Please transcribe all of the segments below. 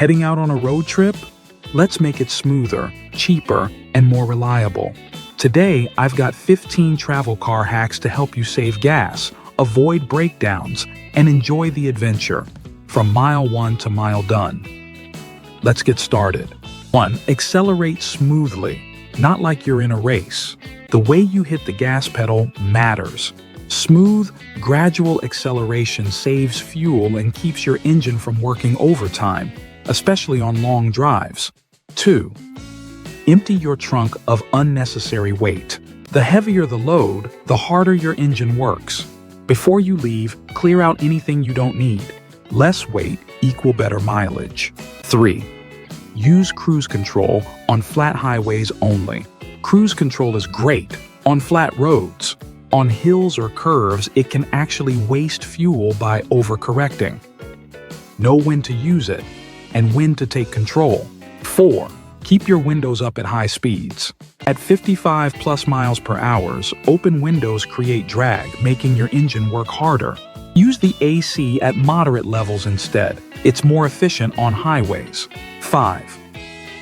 Heading out on a road trip? Let's make it smoother, cheaper, and more reliable. Today, I've got 15 travel car hacks to help you save gas, avoid breakdowns, and enjoy the adventure from mile 1 to mile done. Let's get started. 1. Accelerate smoothly, not like you're in a race. The way you hit the gas pedal matters. Smooth, gradual acceleration saves fuel and keeps your engine from working overtime, especially on long drives. 2. Empty your trunk of unnecessary weight. The heavier the load, the harder your engine works. Before you leave, clear out anything you don't need. Less weight equal better mileage. 3. Use cruise control on flat highways only. Cruise control is great on flat roads. On hills or curves, it can actually waste fuel by overcorrecting. Know when to use it and when to take control. 4. Keep your windows up at high speeds. At 55 plus miles per hour, open windows create drag, making your engine work harder. Use the AC at moderate levels instead. It's more efficient on highways. 5.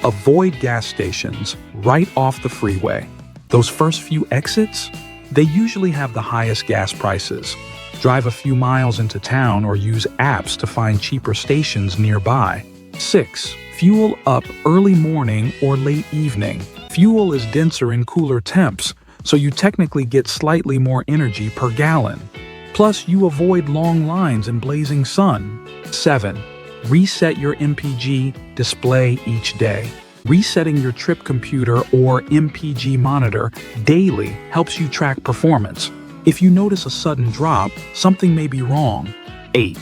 Avoid gas stations right off the freeway. Those first few exits, they usually have the highest gas prices. Drive a few miles into town or use apps to find cheaper stations nearby. 6. Fuel up early morning or late evening. Fuel is denser in cooler temps, so you technically get slightly more energy per gallon. Plus, you avoid long lines and blazing sun. 7. Reset your MPG display each day. Resetting your trip computer or MPG monitor daily helps you track performance. If you notice a sudden drop, something may be wrong. 8.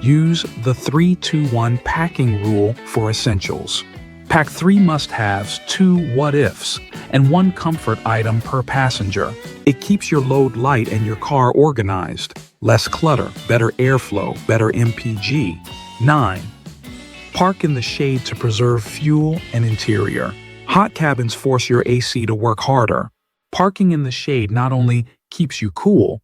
Use the 3-2-1 packing rule for essentials. Pack 3 must-haves, 2 what-ifs, and 1 comfort item per passenger. It keeps your load light and your car organized. Less clutter, better airflow, better MPG. 9. Park in the shade to preserve fuel and interior. Hot cabins force your AC to work harder. Parking in the shade not only keeps you cool,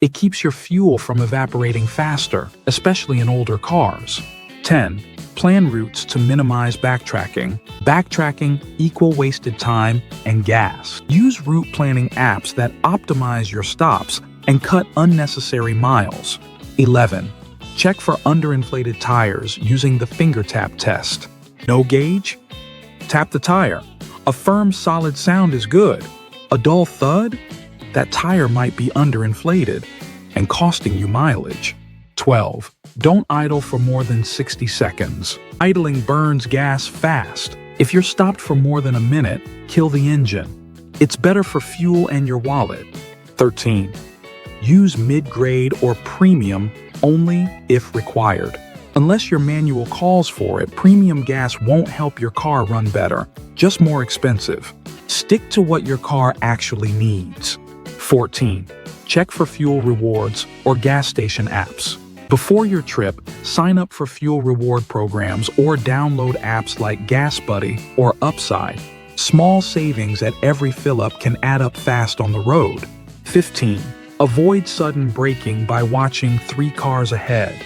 it keeps your fuel from evaporating faster, especially in older cars. 10. Plan routes to minimize backtracking. Backtracking equal wasted time and gas. Use route planning apps that optimize your stops and cut unnecessary miles. 11. Check for underinflated tires using the finger tap test. No gauge? Tap the tire. A firm, solid sound is good. A dull thud? That tire might be underinflated and costing you mileage. 12. Don't idle for more than 60 seconds. Idling burns gas fast. If you're stopped for more than a minute, kill the engine. It's better for fuel and your wallet. 13. Use mid-grade or premium only if required. Unless your manual calls for it, premium gas won't help your car run better, just more expensive. Stick to what your car actually needs. 14. Check for fuel rewards or gas station apps. Before your trip, sign up for fuel reward programs or download apps like Gas Buddy or Upside. Small savings at every fill-up can add up fast on the road. 15. Avoid sudden braking by watching 3 cars ahead.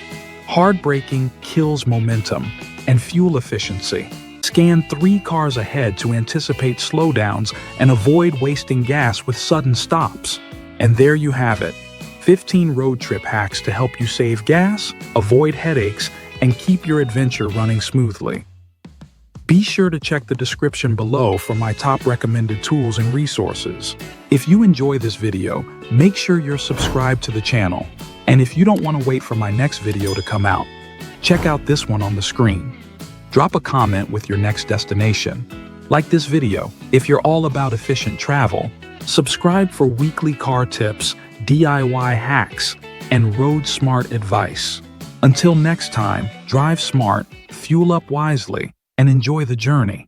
Hard braking kills momentum and fuel efficiency. Scan 3 cars ahead to anticipate slowdowns and avoid wasting gas with sudden stops. And there you have it. 15 road trip hacks to help you save gas, avoid headaches, and keep your adventure running smoothly. Be sure to check the description below for my top recommended tools and resources. If you enjoy this video, make sure you're subscribed to the channel. And if you don't want to wait for my next video to come out, check out this one on the screen. Drop a comment with your next destination. Like this video if you're all about efficient travel. Subscribe for weekly car tips, DIY hacks, and road smart advice. Until next time, drive smart, fuel up wisely, and enjoy the journey.